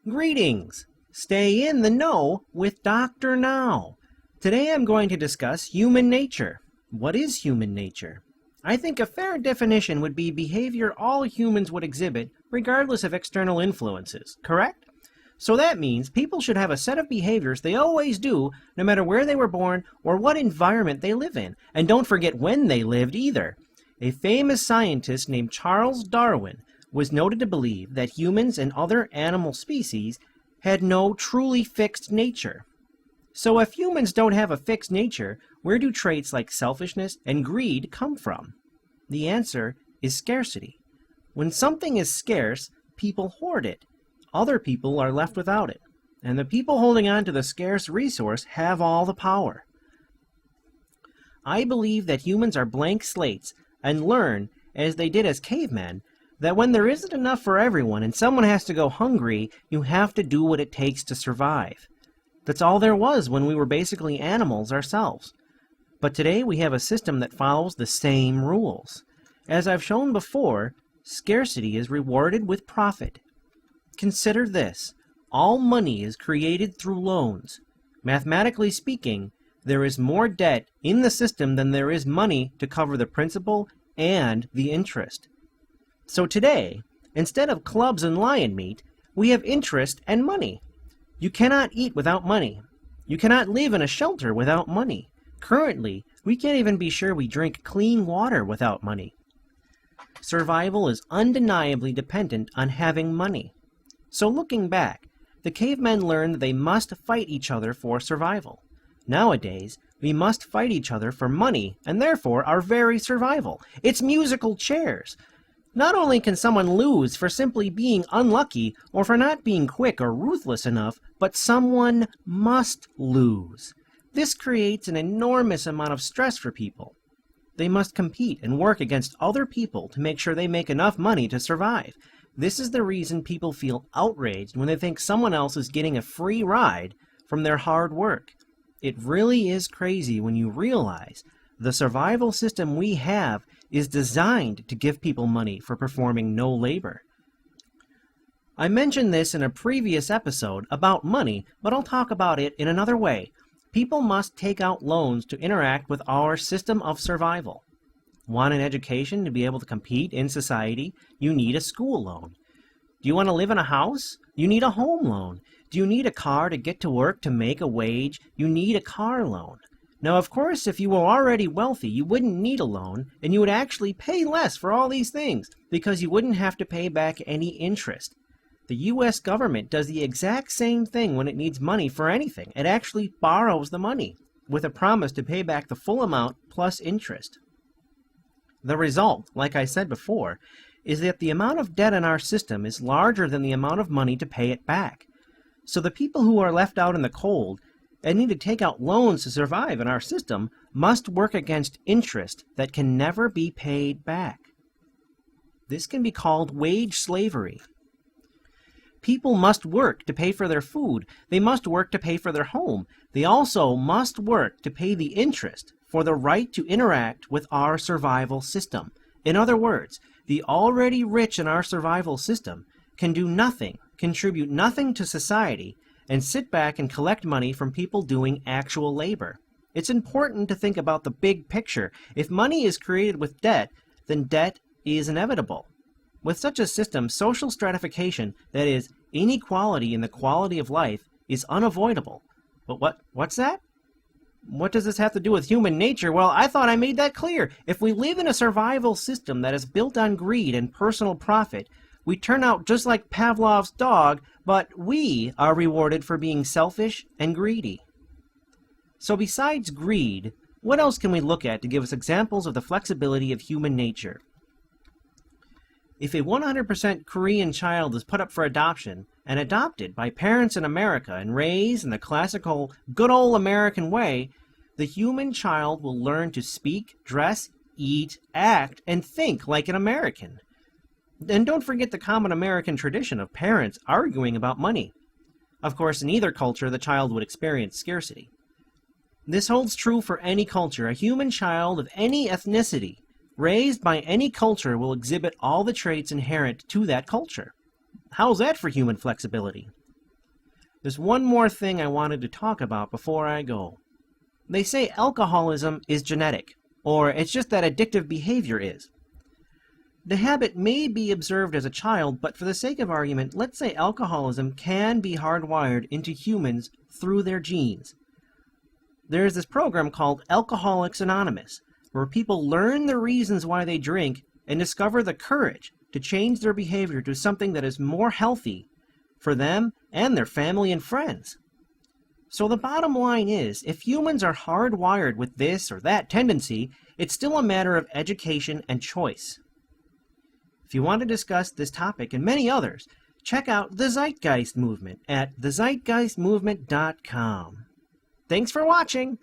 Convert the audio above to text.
Greetings! Stay in the know with Dr. Now. Today I'm going to discuss human nature. What is human nature? I think a fair definition would be behavior all humans would exhibit regardless of external influences, correct? So that means people should have a set of behaviors they always do, no matter where they were born or what environment they live in. And don't forget when they lived either. A famous scientist named Charles Darwin was noted to believe that humans and other animal species had no truly fixed nature. So if humans don't have a fixed nature, where do traits like selfishness and greed come from? The answer is scarcity. When something is scarce, people hoard it. Other people are left without it. And the people holding on to the scarce resource have all the power. I believe that humans are blank slates and learn, as they did as cavemen, that when there isn't enough for everyone and someone has to go hungry, you have to do what it takes to survive. That's all there was when we were basically animals ourselves. But today we have a system that follows the same rules. As I've shown before, scarcity is rewarded with profit. Consider this. All money is created through loans. Mathematically speaking, there is more debt in the system than there is money to cover the principal and the interest. So today, instead of clubs and lion meat, we have interest and money. You cannot eat without money. You cannot live in a shelter without money. Currently, we can't even be sure we drink clean water without money. Survival is undeniably dependent on having money. So looking back, the cavemen learned that they must fight each other for survival. Nowadays, we must fight each other for money and therefore our very survival. It's musical chairs. Not only can someone lose for simply being unlucky or for not being quick or ruthless enough, but someone must lose. This creates an enormous amount of stress for people. They must compete and work against other people to make sure they make enough money to survive. This is the reason people feel outraged when they think someone else is getting a free ride from their hard work. It really is crazy when you realize the survival system we have is designed to give people money for performing no labor. I mentioned this in a previous episode about money, but I'll talk about it in another way. People must take out loans to interact with our system of survival. Want an education to be able to compete in society? You need a school loan. Do you want to live in a house? You need a home loan. Do you need a car to get to work to make a wage? You need a car loan. Now, of course, if you were already wealthy, you wouldn't need a loan, and you would actually pay less for all these things, because you wouldn't have to pay back any interest. The U.S. government does the exact same thing when it needs money for anything. It actually borrows the money, with a promise to pay back the full amount plus interest. The result, like I said before, is that the amount of debt in our system is larger than the amount of money to pay it back. So the people who are left out in the cold and need to take out loans to survive in our system must work against interest that can never be paid back. This can be called wage slavery. People must work to pay for their food. They must work to pay for their home. They also must work to pay the interest for the right to interact with our survival system. In other words, the already rich in our survival system can do nothing, contribute nothing to society, and sit back and collect money from people doing actual labor. It's important to think about the big picture. If money is created with debt, then debt is inevitable. With such a system, social stratification, that is, inequality in the quality of life, is unavoidable. But what's that? What does this have to do with human nature? Well, I thought I made that clear. If we live in a survival system that is built on greed and personal profit, we turn out just like Pavlov's dog, but we are rewarded for being selfish and greedy. So besides greed, what else can we look at to give us examples of the flexibility of human nature? If a 100% Korean child is put up for adoption and adopted by parents in America and raised in the classical, good old American way, the human child will learn to speak, dress, eat, act, and think like an American. And don't forget the common American tradition of parents arguing about money. Of course, in either culture, the child would experience scarcity. This holds true for any culture. A human child of any ethnicity raised by any culture will exhibit all the traits inherent to that culture. How's that for human flexibility? There's one more thing I wanted to talk about before I go. They say alcoholism is genetic, or it's just that addictive behavior is. The habit may be observed as a child, but for the sake of argument, let's say alcoholism can be hardwired into humans through their genes. There's this program called Alcoholics Anonymous, where people learn the reasons why they drink and discover the courage to change their behavior to something that is more healthy for them and their family and friends. So the bottom line is, if humans are hardwired with this or that tendency, it's still a matter of education and choice. If you want to discuss this topic and many others, check out the Zeitgeist Movement at thezeitgeistmovement.com. Thanks for watching!